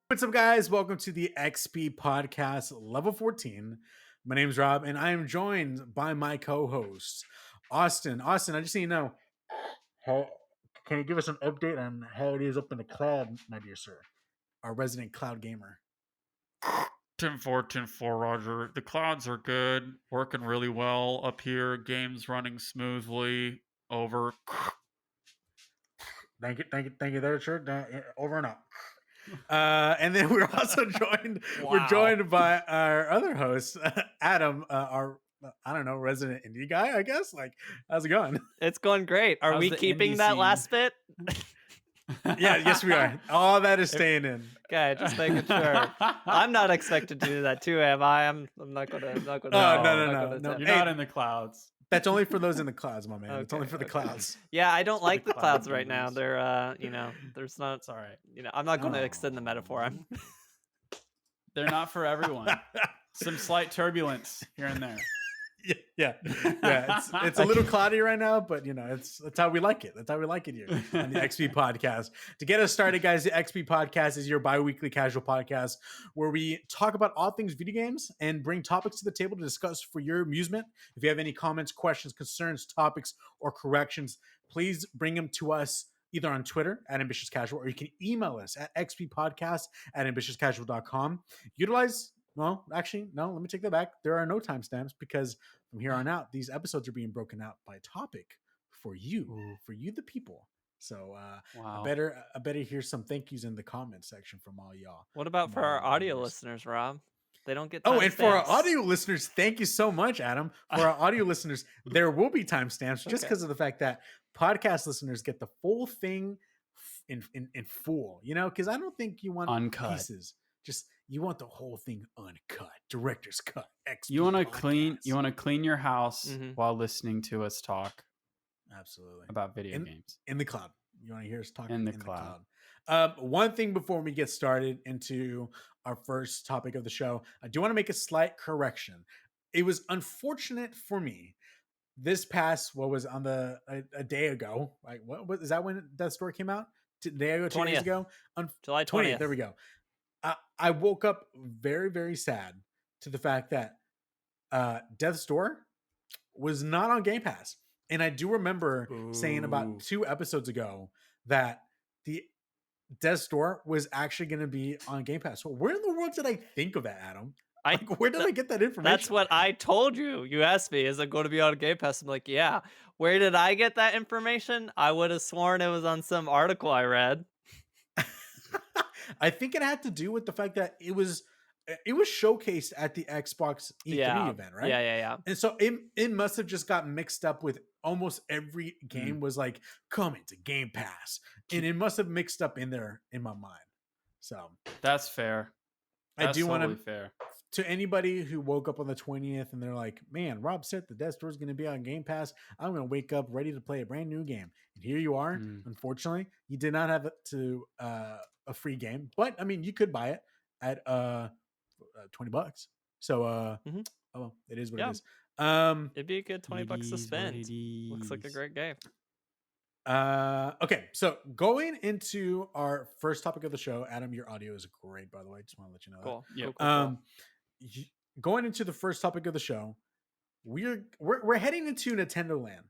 What's up, guys? Welcome to the XP Podcast, level 14. My name's Rob, and I am joined by my co-host, Austin. Austin, I just need to know, can you give us an update on how it is up in the cloud, my dear sir? Our resident cloud gamer. 10-4, Roger. The clouds are good, working really well up here. Games running smoothly. Over. Thank you there, sir. Over and out. And then we're also joined. Wow. We're joined by our other host, Adam, our resident indie guy. I guess. Like, how's it going? It's going great. Are How's we the keeping indie that scene? last bit? Yeah, yes, we are. All that is staying in. Okay, just making sure. I'm not expected to do that too, am I? I'm not gonna. No. You're Hey, not in the clouds. That's only for those in the clouds, my man. It's Okay, only for the okay. clouds. Yeah, I don't like the cloud clouds right now. gamers. They're, there's not. It's all right. I'm not going to extend the metaphor. I'm. They're not for everyone. Some slight turbulence here and there. Yeah. It's a little cloudy right now, but that's how we like it. That's how we like it here on the XP Podcast. To get us started, guys, the XP Podcast is your bi-weekly casual podcast where we talk about all things video games and bring topics to the table to discuss for your amusement. If you have any comments, questions, concerns, topics, or corrections, please bring them to us either on Twitter at Ambitious Casual, or you can email us at xppodcast@ambitiouscasual.com. Well, actually, no, let me take that back. There are no timestamps because from here on out, these episodes are being broken out by topic for you, the people. So Wow. I better hear some thank yous in the comment section from all y'all. What about for our audio listeners, Rob? They don't get. Oh, and for our timestamps. audio listeners, thank you so much, Adam. For our audio listeners, there will be timestamps just because of the fact that podcast listeners get the full thing in full. Because I don't think you want Uncut. pieces. Just you want the whole thing uncut, director's cut. XP You want to podcast. clean your house Mhm. while listening to us talk Absolutely about video games. in the cloud. You want to hear us talk In the cloud. One thing before we get started into our first topic of the show, I do want to make a slight correction. It was unfortunate for me. This past a day ago. Like what is that when Death Store came out? A day ago, 2 days 20th. ago, July 20th. There we go. I woke up very, very sad to the fact that Death's Door was not on Game Pass. And I do remember saying about 2 episodes ago that the Death's Door was actually going to be on Game Pass. So where in the world did I think of that, Adam? Where did I get that information? That's what I told you. You asked me, is it going to be on Game Pass? I'm like, yeah. Where did I get that information? I would have sworn it was on some article I read. I think it had to do with the fact that it was showcased at the Xbox E3 event, right? Yeah. And so it must have just got mixed up with almost every game was like coming to Game Pass, and it must have mixed up in there in my mind. So That's fair. I do want totally fair. to anybody who woke up on the 20th and they're like, man, Rob said the Death Store is going to be on Game Pass. I'm going to wake up ready to play a brand new game. And here you are. Unfortunately, you did not have a free game, but I mean, you could buy it at $20. So oh well, it is what it is. It'd be a good $20 to spend. Looks like a great game. Okay, so going into our first topic of the show, Adam, your audio is great, by the way. Just want to let you know Cool. Yep. Cool. Going into the first topic of the show, we're heading into Nintendo Land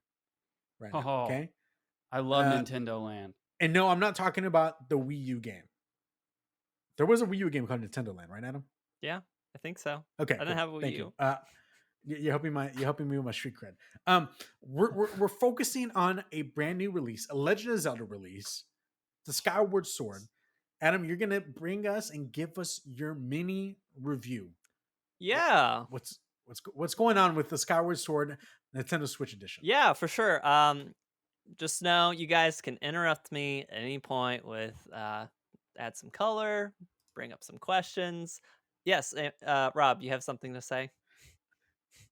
right now. Okay, I love Nintendo Land. And no, I'm not talking about the Wii U game. There was a Wii U game called Nintendo Land, right, Adam? Yeah, I think so. Okay, I didn't have a Wii U. You're helping me with my street cred. We're focusing on a brand new release, a Legend of Zelda release, the Skyward Sword. Adam, you're gonna bring us and give us your mini review. Yeah. What's going on with the Skyward Sword Nintendo Switch Edition? Yeah, for sure. Just know you guys can interrupt me at any point with add some color, bring up some questions. Yes, Rob, you have something to say?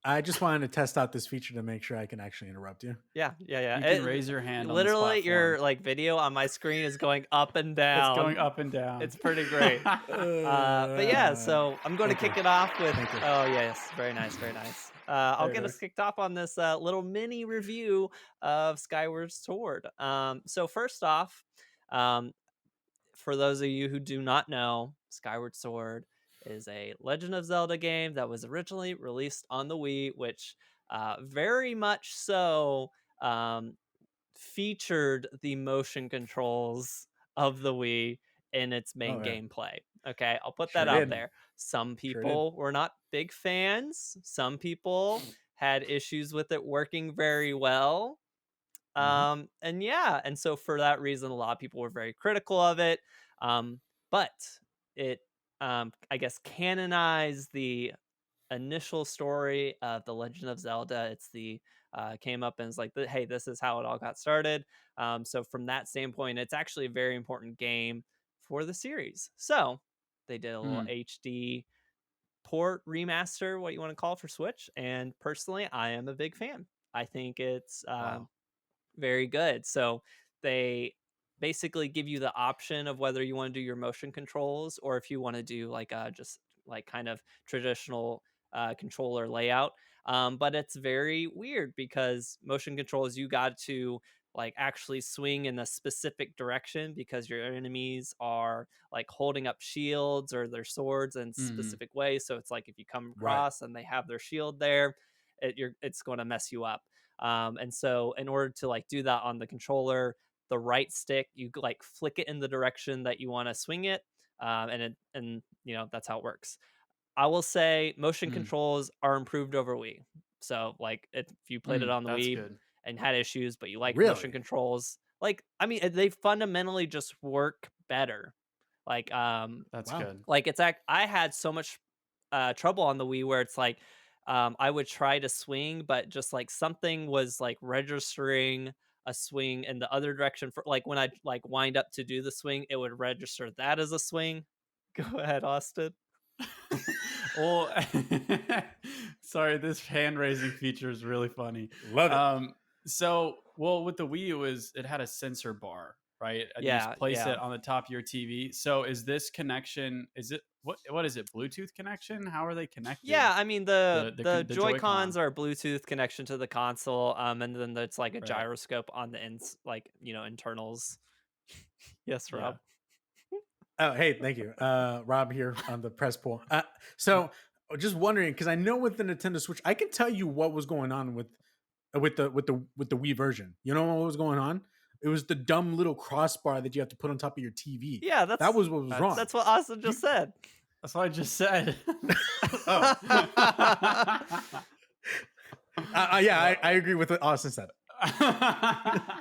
I just wanted to test out this feature to make sure I can actually interrupt you. Yeah. You can raise your hand. Literally, on your video on my screen is going up and down. It's going up and down. It's pretty great. But yeah, so I'm going to kick it off with. Oh yes, very nice. I'll get us kicked off on this little mini review of Skyward Sword. So first off, for those of you who do not know, Skyward Sword is a Legend of Zelda game that was originally released on the Wii, which very much so um, featured the motion controls of the Wii in its main Oh yeah, gameplay. Okay, I'll put that sure out did, there. Some sure did. people were not big fans. Some people had issues with it working very well. And yeah, and so for that reason, a lot of people were very critical of it. But it, I guess, canonized the initial story of the Legend of Zelda. It's the came up and it's like, hey, this is how it all got started. So from that standpoint, it's actually a very important game for the series. So they did a little Hmm. HD port remaster, what you want to call it, for Switch. And personally, I am a big fan. I think it's Wow. very good. So they basically give you the option of whether you want to do your motion controls or if you want to do like just like kind of traditional controller layout. But it's very weird because motion controls, you got to like actually swing in a specific direction because your enemies are like holding up shields or their swords in Mhm. specific ways. So it's like if you come Right. across and they have their shield there, it's going to mess you up. And so in order to like do that on the controller, the right stick, you like flick it in the direction that you want to swing it. And you know, that's how it works. I will say motion Mm. controls are improved over Wii. So like if you played it on the That's Wii good. and had issues, but you like motion Really? controls, like I mean, they fundamentally just work better. Like That's Wow. good. like I had so much trouble on the Wii where it's like I would try to swing, but just like something was like registering a swing in the other direction for like when I like wind up to do the swing, it would register that as a swing. Go ahead, Austin. Well, sorry, this hand raising feature is really funny. Love it. Well, with the Wii, it had a sensor bar, right? And you Yeah, just place yeah. it on the top of your TV. So is this connection? Is it what is it? Bluetooth connection? How are they connected? Yeah, I mean the The Joy-Cons Joy-Con. are Bluetooth connection to the console, and then there's like a Right. gyroscope on the ins like you know internals. Yes, Yeah. Rob. Oh, hey, thank you, Rob here on the press pool. So just wondering because I know with the Nintendo Switch, I can tell you what was going on with the Wii version. You know what was going on? It was the dumb little crossbar that you have to put on top of your TV. Yeah, That was what was wrong. that's what Austin You- just said. That's what I just said. Oh. Yeah, I agree with what Austin said.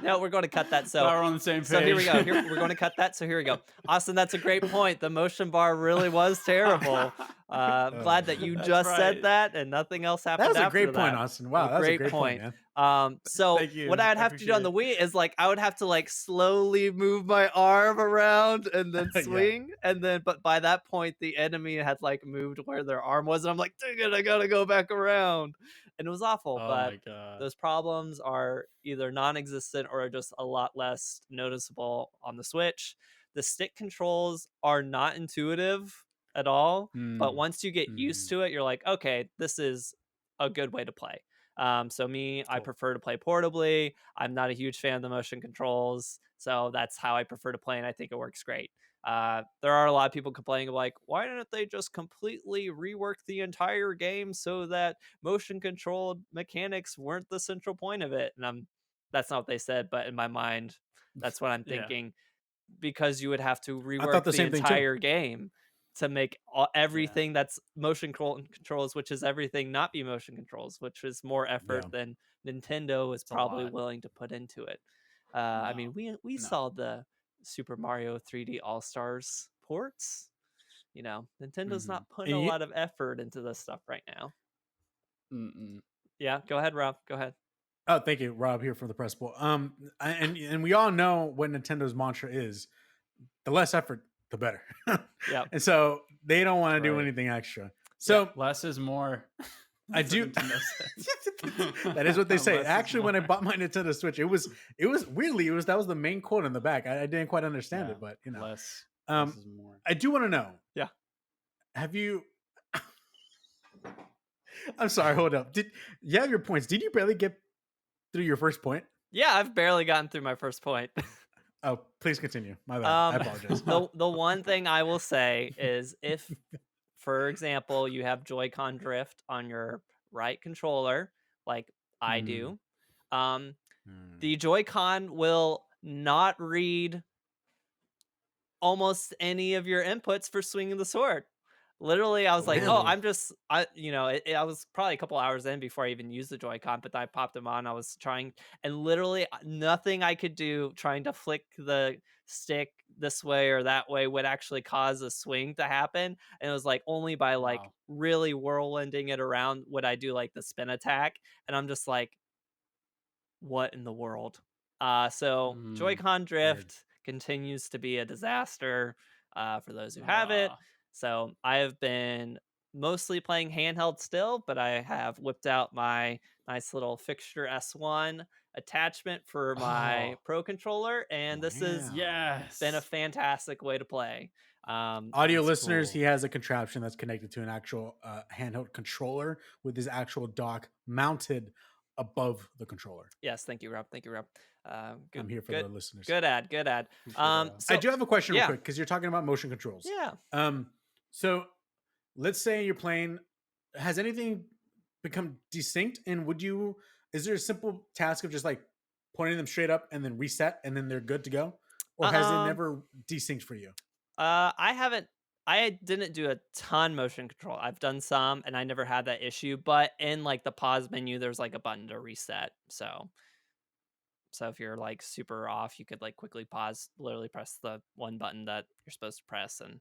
No, we're going to cut that. So Glad we're on the same page. So here we go. We're going to cut that. So here we go. Austin, that's a great point. The motion bar really was terrible. Glad that you That's just right. said that and nothing else happened. That was a after great point, that. Austin. Wow, that was a great point, man. So Thank you. what I'd I have to do on the appreciate Wii is like I would have to like slowly move my arm around and then Yeah. swing, and then but by that point the enemy had like moved where their arm was, and I'm like, dang it, I gotta go back around, and it was awful. Oh but my god. those problems are either non-existent or just a lot less noticeable on the Switch. The stick controls are not intuitive at all, but once you get used to it, you're like, okay, this is a good way to play. So me, I Cool. prefer to play portably. I'm not a huge fan of the motion controls, so that's how I prefer to play, and I think it works great. There are a lot of people complaining like, why didn't they just completely rework the entire game so that motion control mechanics weren't the central point of it? And that's not what they said, but in my mind, that's what I'm Yeah. thinking, because you would have to thought rework the the same thing, too. entire game to make everything that's motion controls, which is everything, not be motion controls, which is more effort Yeah. than Nintendo is It's a probably lot. willing to put into it. I No, mean, we no. saw the Super Mario 3D All Stars ports. You know, Nintendo's not putting a And you- lot of effort into this stuff right now. Mm-mm. Yeah, go ahead, Rob. Go ahead. Oh, thank you, Rob here from the press pool. And we all know what Nintendo's mantra is: the less effort, the better. Yeah. And so they don't want to do Right. anything extra. So Less is more. I That's do. what Nintendo says. That is what they say. Less is Actually, when I more. bought my Nintendo Switch, it was weirdly that was the main quote on the back. I didn't quite understand Yeah, it, but you know, less is more. I do want to know. Yeah. Have you? I'm sorry. Hold up. Did you have your points? Did you barely get through your first point? Yeah, I've barely gotten through my first point. Oh, please continue. My bad. I apologize. The one thing I will say is if, for example, you have Joy-Con drift on your right controller, like I Mm, do, um, mm. the Joy-Con will not read almost any of your inputs for swinging the sword. Literally, I was like, "Oh, Really? I was probably a couple hours in before I even used the Joy-Con, but then I popped them on. I was trying, and literally nothing I could do trying to flick the stick this way or that way would actually cause a swing to happen. And it was like only by like Wow. really whirlwinding it around would I do like the spin attack. And I'm just like, what in the world? So Mm. Joy-Con Weird. drift continues to be a disaster for those who have it. Ah. So I have been mostly playing handheld still, but I have whipped out my nice little fixture S1 attachment for my Oh, Pro controller, and this has Wow. been a yes. fantastic way to play. Audio That's listeners, cool. he has a contraption that's connected to an actual handheld controller with his actual dock mounted above the controller. Yes, thank you, Rob. Thank you, Rob. I'm Good, here for good, the listeners. good ad, good ad. Appreciate it, Rob. I So do have a question real yeah, quick because you're talking about motion controls. yeah. So let's say you're playing. Has anything become distinct? And is there a simple task of just like pointing them straight up and then reset and then they're good to go? Or has it Um, never desynced for you? I haven't. I didn't do a ton motion control. I've done some, and I never had that issue. But in like the pause menu, there's like a button to reset. So if you're like super off, you could like quickly pause. Literally press the one button that you're supposed to press, and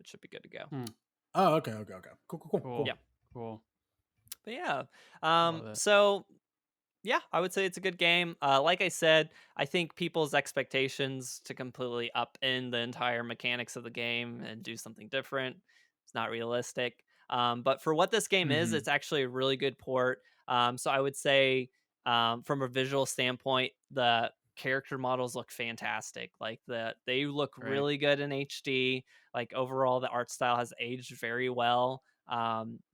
it should be good to go. Hmm. Oh, okay. Cool. Cool. Yeah, Cool. but yeah. Love it. So yeah, I would say it's a good game. Like I said, I think people's expectations to completely up in the entire mechanics of the game and do something different, it's not realistic. But for what this game is, Hmm. it's actually a really good port. So I would say, from a visual standpoint, the character models look fantastic. Like they look Great. really good in HD. Like overall, the art style has aged very well.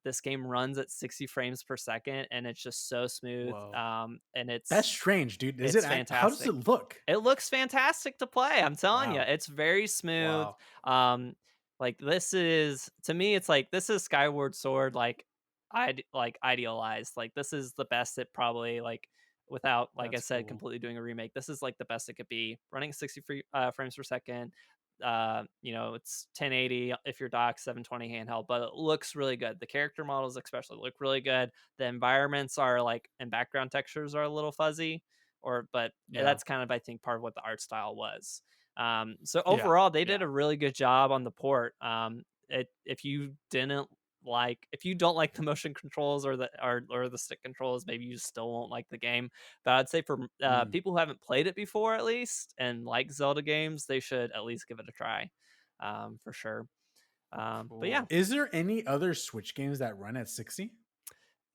This game runs at 60 frames per second, and it's just so smooth. Whoa. And That's strange, dude. it's How does fantastic. it look? It looks fantastic to play. I'm telling you, Wow. it's very smooth. Wow. Um, like this is to me, it's like this is Skyward Sword, like idealized. Like this is the best it probably like without like I That's said, cool. completely doing a remake. This is like the best it could be. Running 60 frames per second. It's 1080 if you're docked, 720 handheld, but it looks really good. The character models especially look really good. The environments are like and background textures are a little fuzzy, but Yeah. that's kind of I think part of what the art style was. So Yeah. overall, they did Yeah. a really good job on the port. If you don't like the motion controls or the stick controls, maybe you still won't like the game. But I'd say for Mm. people who haven't played it before, at least, and like Zelda games, they should at least give it a try, for sure. But yeah, Cool. Is there any other Switch games that run at 60?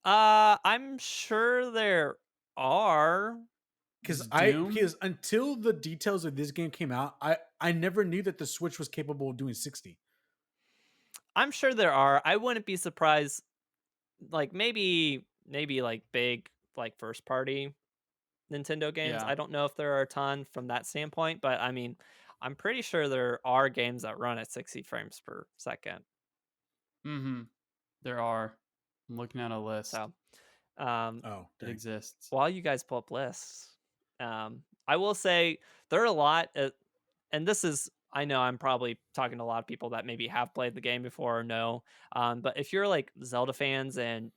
I'm sure there are. Is Doom? Because until the details of this game came out, I never knew that the Switch was capable of doing 60. I'm sure there are. I wouldn't be surprised. Like maybe like big like first party Nintendo games. Yeah. I don't know if there are a ton from that standpoint, but I mean, I'm pretty sure there are games that run at 60 frames per second. Mm-hmm. There are. I'm looking at a list. So, um, Oh, It dang. exists. while you guys pull up lists, I will say there are a lot, and this is I know I'm probably talking to a lot of people that maybe have played the game before or know, but if you're like Zelda fans and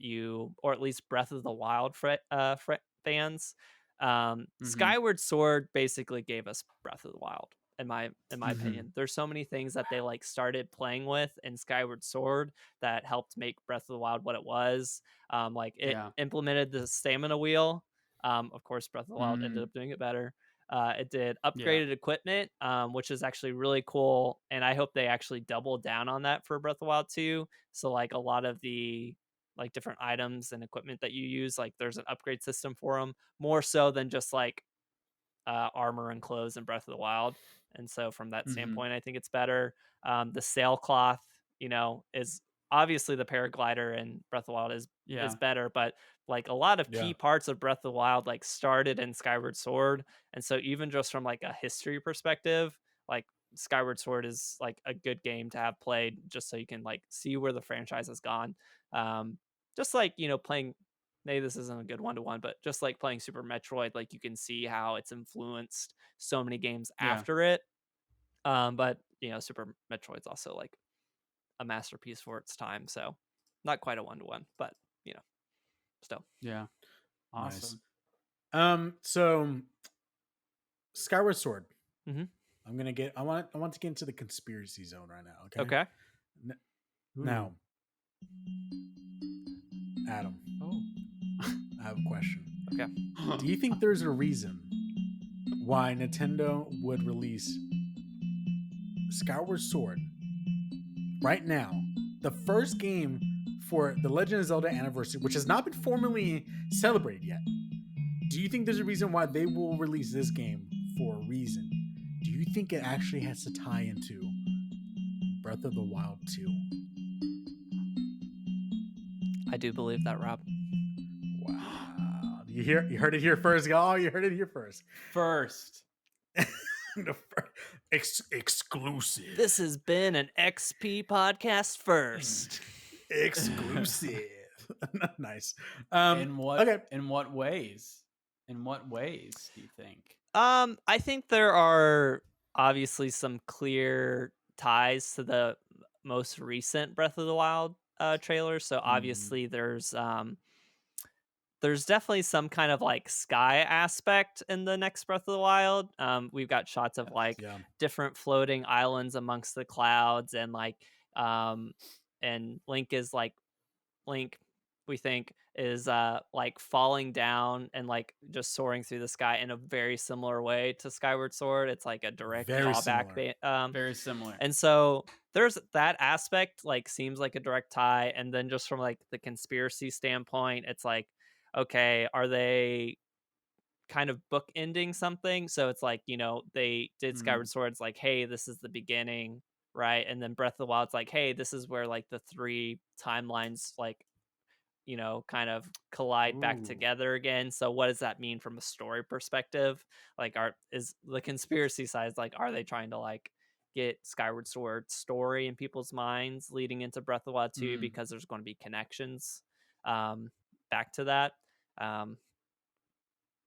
or at least Breath of the Wild fans, Mm-hmm. Skyward Sword basically gave us Breath of the Wild. In my Mhm. opinion, there's so many things that they like started playing with in Skyward Sword that helped make Breath of the Wild what it was. Like it Yeah. implemented the stamina wheel. Of course, Breath of the Wild ended Mm. up doing it better. It did Yeah. upgraded equipment, which is actually really cool, and I hope they actually double down on that for Breath of the Wild 2. So like a lot of the like different items and equipment that you use, like there's an upgrade system for them, more so than just like armor and clothes in Breath of the Wild. And so from that Mm-hmm. standpoint, I think it's better. The sailcloth, is obviously the paraglider in Breath of the Wild is Yeah. better, but like a lot of Yeah. key parts of Breath of the Wild like started in Skyward Sword, and so even just from like a history perspective, like Skyward Sword is like a good game to have played just so you can like see where the franchise has gone. Um, just like, playing, maybe this isn't a good one-to-one, but just like playing Super Metroid, like you can see how it's influenced so many games Yeah. after it. But Super Metroid's also like a masterpiece for its time, so not quite a one-to-one, but still. Yeah. Nice. Awesome. So Skyward Sword. Mhm. I want to get into the conspiracy zone right now. Okay. Okay. Now, Adam, Oh. I have a question. Okay. Do you think there's a reason why Nintendo would release Skyward Sword right now, the first game for the Legend of Zelda Anniversary, which has not been formally celebrated yet? Do you think there's a reason why they will release this game for a reason? Do you think it actually has to tie into Breath of the Wild 2? I do believe that, Rob. Wow. You heard it here first, y'all. You heard it here first. First. Exclusive. This has been an XP podcast first. Exclusive. Nice. In what okay. in what ways? In what ways do you think? I think there are obviously some clear ties to the most recent Breath of the Wild trailer. So obviously there's definitely some kind of like sky aspect in the next Breath of the Wild. We've got shots of like different floating islands amongst the clouds, and like and Link, we think, is like falling down and like just soaring through the sky in a very similar way to Skyward Sword. It's like a direct drawback. Very similar. And so there's that aspect, like seems like a direct tie. And then just from like the conspiracy standpoint, it's like, okay, are they kind of bookending something? So it's like, they did Skyward Sword. It's like, hey, this is the beginning, right? And then Breath of the Wild's like, hey, this is where like the three timelines like kind of collide back together again. So what does that mean from a story perspective? Like, is the conspiracy side like, are they trying to like get Skyward Sword story in people's minds leading into Breath of the Wild 2 because there's going to be connections back to that?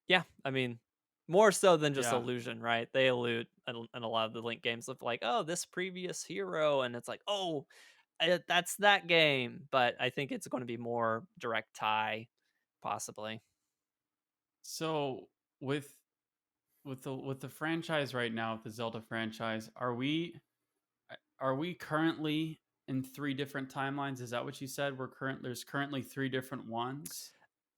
Yeah, I mean, more so than just illusion, right? They allude in a lot of the Link games of like, oh, this previous hero, and it's like, oh, that's that game. But I think it's going to be more direct tie, possibly. So with the franchise right now, with the Zelda franchise, are we currently in 3 different timelines? Is that what you said? There's currently 3 different ones,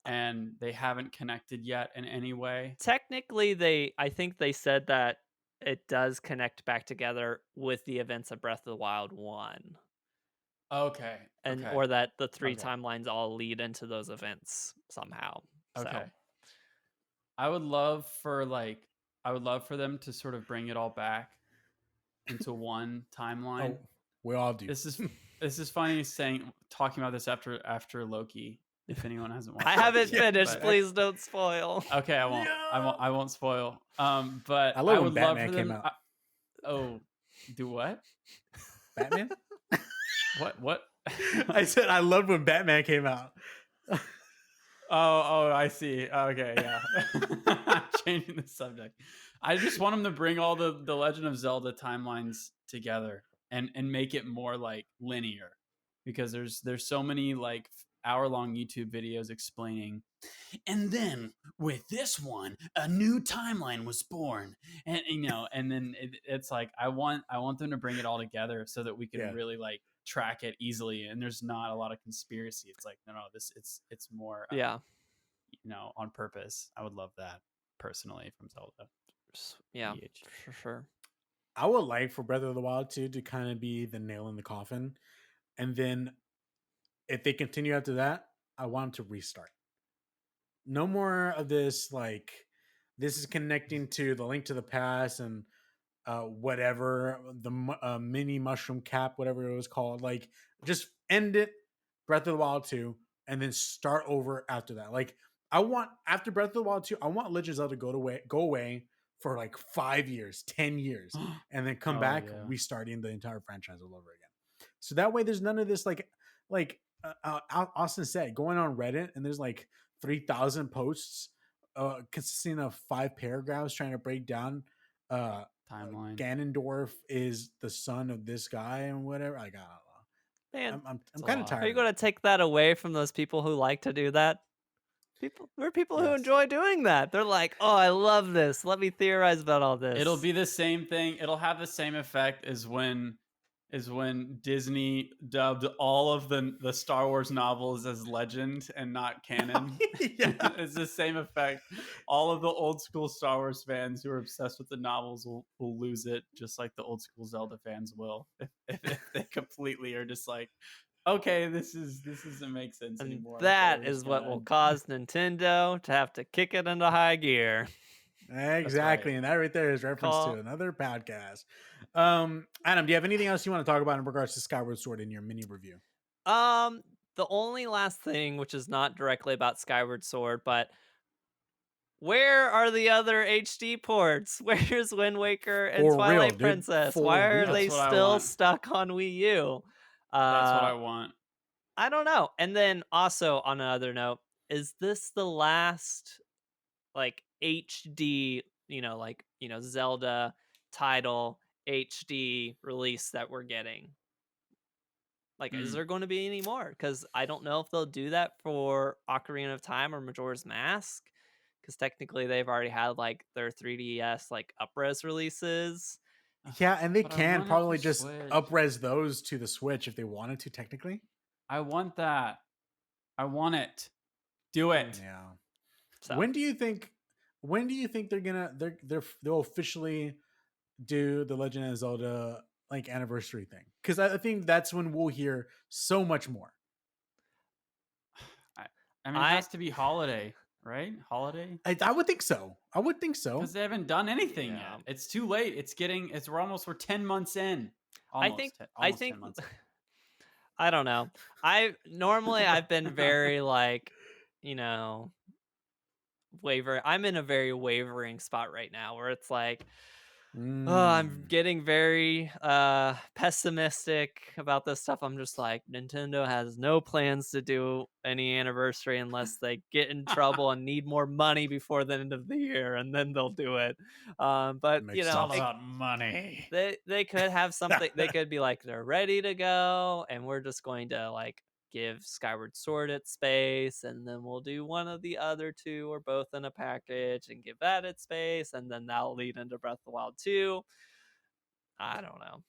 and they haven't connected yet in any way. Technically, I think they said that it does connect back together with the events of Breath of the Wild 1. Okay. Or that the 3 timelines all lead into those events somehow. Okay. So. I would love for them to sort of bring it all back into one timeline. Oh, we all do. This is funny talking about this after Loki. If anyone hasn't watched, I haven't finished. Please don't spoil. Okay, I won't. No! I won't spoil. But I love when would Batman love for came them. out. Do what? Batman? What? I said I loved when Batman came out. Oh, I see. Okay, yeah. Changing the subject. I just want them to bring all the Legend of Zelda timelines together and make it more like linear, because there's so many like hour-long YouTube videos explaining, and then with this one a new timeline was born, and and then it's like I want them to bring it all together so that we can really like track it easily, and there's not a lot of conspiracy. It's like no, it's more on purpose. I would love that personally from Zelda. Yeah, for sure. I would like for Breath of the Wild 2 to kind of be the nail in the coffin, and then if they continue after that, I want them to restart. No more of this, like, this is connecting to the Link to the Past and whatever, the mini mushroom cap, whatever it was called. Like, just end it, Breath of the Wild 2, and then start over after that. Like I want after Breath of the Wild 2, I want Legend of Zelda go away for like 5 years, 10 years, and then come Oh, back yeah. restarting the entire franchise all over again. So that way there's none of this like Austin said, going on Reddit and there's like 3,000 posts consisting of 5 paragraphs trying to break down Timeline. Ganondorf is the son of this guy and whatever. Like, I don't know. Man, I'm It's a kind of lot. tired. are you of going it. to take that away from those people who like to do that? There are people who Yes. enjoy doing that. They're like, oh, I love this. Let me theorize about all this. It'll be the same thing. It'll have the same effect as when Disney dubbed all of the Star Wars novels as legend and not canon. Yeah. It's the same effect. All of the old school Star Wars fans who are obsessed with the novels will lose it, just like the old school Zelda fans will if they completely are just like, okay, this doesn't make sense And anymore. that Okay, we're is just what gonna- will cause Nintendo to have to kick it into high gear. Exactly. right. And that right there is reference Call- to another podcast. Adam, do you have anything else you want to talk about in regards to Skyward Sword in your mini review? The only last thing, which is not directly about Skyward Sword, but where are the other HD ports? Where's Wind Waker and For real, Twilight dude. Princess? For Why are real. they That's what I still want. stuck on Wii U? That's what I want. I don't know. And then also on another note, is this the last like HD, Zelda title HD release that we're getting? Like, is there going to be any more? Because I don't know if they'll do that for Ocarina of Time or Majora's Mask. Because technically they've already had like their 3DS like up-res releases. Yeah, and they But I can want it probably for just Switch. up-res those to the Switch if they wanted to, technically. I want that. I want it. Do it. Yeah. So When do you think they'll officially do the Legend of Zelda like anniversary thing? Because I think that's when we'll hear so much more. I mean, it has to be holiday, right? Holiday. I would think so. Because they haven't done anything Yeah. yet. It's too late. We're 10 months in. I Almost, think 10 months in. I don't know. I've been very like, waver. I'm in a very wavering spot right now where it's like, I'm getting very pessimistic about this stuff. I'm just like, Nintendo has no plans to do any anniversary unless they get in trouble and need more money before the end of the year, and then they'll do it. But Makes It's all sense. about money. they could have something. They could be like, they're ready to go, and we're just going to like give Skyward Sword its space, and then we'll do one of the other two or both in a package and give that its space, and then that'll lead into Breath of the Wild 2. I don't know.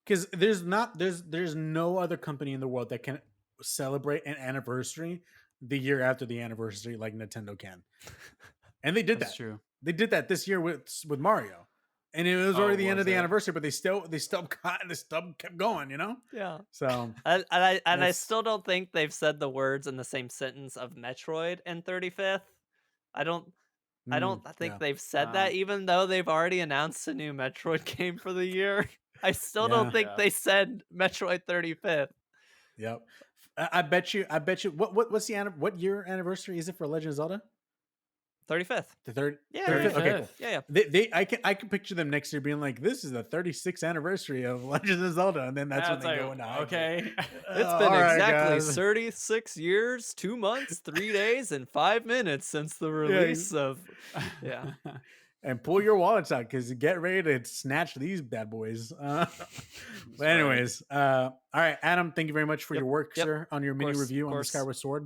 Because there's no other company in the world that can celebrate an anniversary the year after the anniversary like Nintendo can. And they did That's that. true. They did that this year with Mario. And it was already the end was of the it? anniversary, but they still kept going, Yeah. So I That's- still don't think they've said the words in the same sentence of Metroid and 35th. I don't think yeah. they've said that, even though they've already announced a new Metroid game for the year. I still don't think Yeah. they said Metroid 35th. Yep. I bet you what year anniversary is it for Legend of Zelda? 35th. The third. Yeah, 35th? Okay, 35th. cool. Yeah. I can picture them next year being like, this is the 36th anniversary of Legend of Zelda, and then that's when It's they like, go into high gear. okay. It's Oh, been all right, exactly guys. 36 years, 2 months, 3 days, and 5 minutes since the release of. Yeah. And pull your wallets out because get ready to snatch these bad boys. But anyways, all right, Adam, thank you very much for Yep, your work, yep. sir, on your mini course, review of on the course. Skyward Sword.